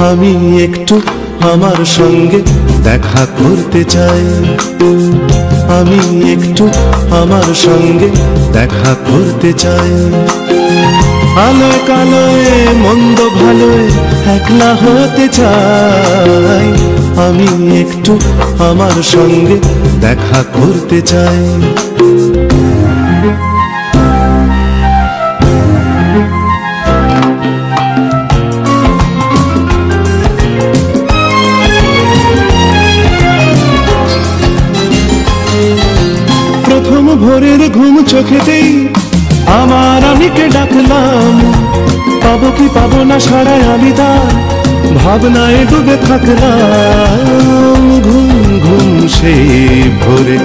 আমি একটু আমার সঙ্গে দেখা করতে চাই। আমি একটু আমার সঙ্গে দেখা করতে চাই। আলোয় কালোয় মন্দ ভালোয় একলা হতে চাই। আমি একটু আমার সঙ্গে দেখা করতে চাই। প্রথম ভোরের ঘুম চোখেতেই আমার আমিকে ডাকলাম। পাবো কি পাবো না সারায় আমি তার ভাবনায় ডুবে থাকলাম। ঘুম ঘুম সেই ভোরে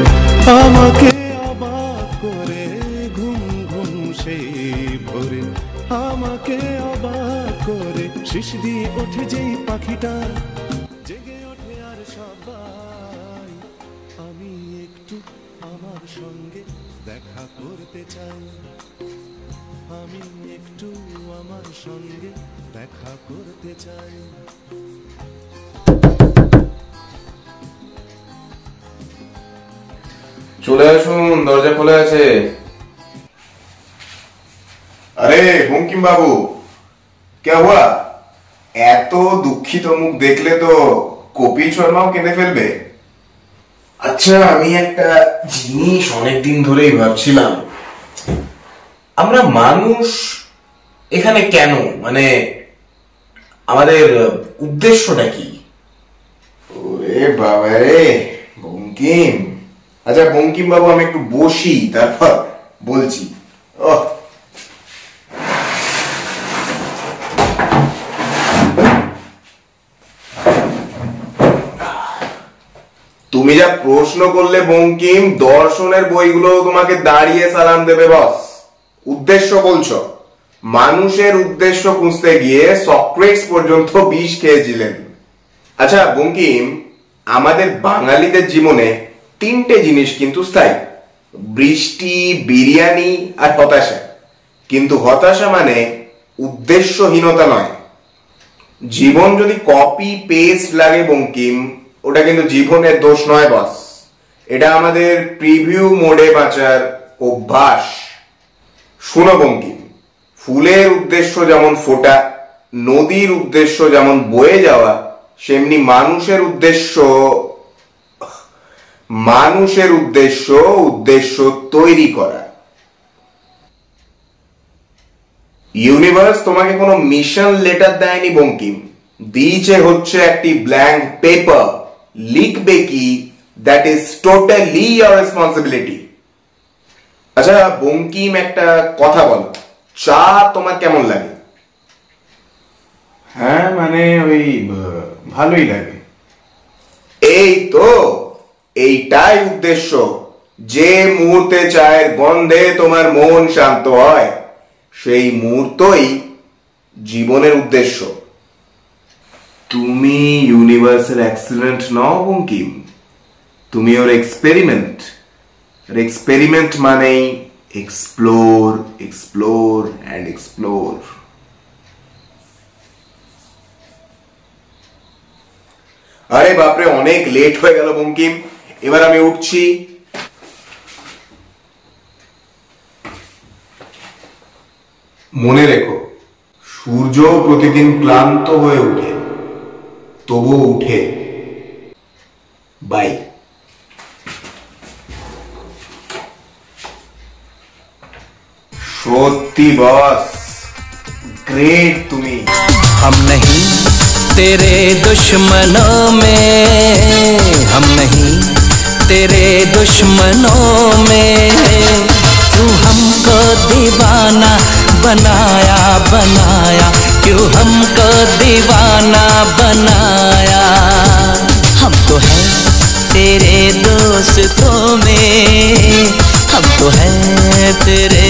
আমাকে অবাক করে, ঘুম ঘুম সেই ভোরে আমাকে অবাক করে। শিশ দিয়ে ওঠে যেই পাখিটা জেগে ওঠে আর সবাই। আমি একটু আমার সঙ্গে দেখা করতে চাই। আমি একটু আমার সঙ্গে দেখা করতে চাই। চলে আসুন, দরজা খোলা আছে। अरे बंकिम बाबू, क्या हुआ? এত দুঃখিত মুখ দেখলে তো কপিল শর্মাও কেঁদে ফেলবে। আচ্ছা, আমি একটা জিনিস অনেকদিন ধরেই ভাবছিলাম, আমরা মানুষ এখানে কেন, মানে আমাদের উদ্দেশ্যটা কি? ওরে বাবা রে বঙ্কিম। আচ্ছা বঙ্কিম বাবু, আমি একটু বসি, তারপর বলছি। তুমি যা প্রশ্ন করলে বঙ্কিম, দর্শনের বইগুলো তোমাকে দাঁড়িয়ে সালাম দেবে বস। উদ্দেশ্য বলছো? মানুষের উদ্দেশ্য খুঁজতে গিয়ে সক্রেটিস পর্যন্ত বিষ খেয়েছিলেন। আচ্ছা বঙ্কিম, আমাদের বাঙালিদের জীবনে তিনটে জিনিস কিন্তু স্থায়ী: বৃষ্টি, বিরিয়ানি আর হতাশা। কিন্তু হতাশা মানে উদ্দেশ্যহীনতা নয়। জীবন যদি কপি পেস্ট লাগে বঙ্কিম, ওটা কিন্তু জীবনের দোষ নয় বস। এটা আমাদের প্রিভিউ মোডে বাঁচার অভ্যাস। শুনো বঙ্কিম, ফুলের উদ্দেশ্য যেমন ফোটা, নদীর উদ্দেশ্য যেমন বয়ে যাওয়া, সেমনি মানুষের উদ্দেশ্য তৈরি করা। ইউনিভার্স তোমাকে কোনো মিশন লেটার দেয়নি বঙ্কিম, দিয়েছে হচ্ছে একটি ব্ল্যাঙ্ক পেপার। লিখবে কি, that is totally your responsibility. আচ্ছা বঙ্কিম, একটা কথা বলো, চা তোমার কেমন লাগে? হ্যাঁ মানে ওই ভালোই লাগে। এই তো, এইটাই উদ্দেশ্য। যে মুহূর্তে চায়ের গন্ধে তোমার মন শান্ত হয়, সেই মুহূর্তই জীবনের উদ্দেশ্য। তুমি ইউনিভার্সের অ্যাক্সিডেন্ট নও বঙ্কিম, তুমি ওর এক্সপেরিমেন্ট। আর এক্সপেরিমেন্ট মানেই এক্সপ্লোর, এক্সপ্লোর অ্যান্ড এক্সপ্লোর। আরে বাপরে, অনেক লেট হয়ে গেল বঙ্কিম, এবার আমি উঠছি। মনে রেখো, সূর্য প্রতিদিন ক্লান্ত হয়ে ওঠে, তবুও উঠে। বাই। সত্যি বস, গ্রেট তুমি। हम नहीं तेरे दुश्मनों में, हम नहीं तेरे दुश्मनों में। क्यों हमको दीवाना बनाया बनाया, क्यों हमको दीवाना बनाया। हम तो हैं तेरे दोस्तों में, हम तो हैं तेरे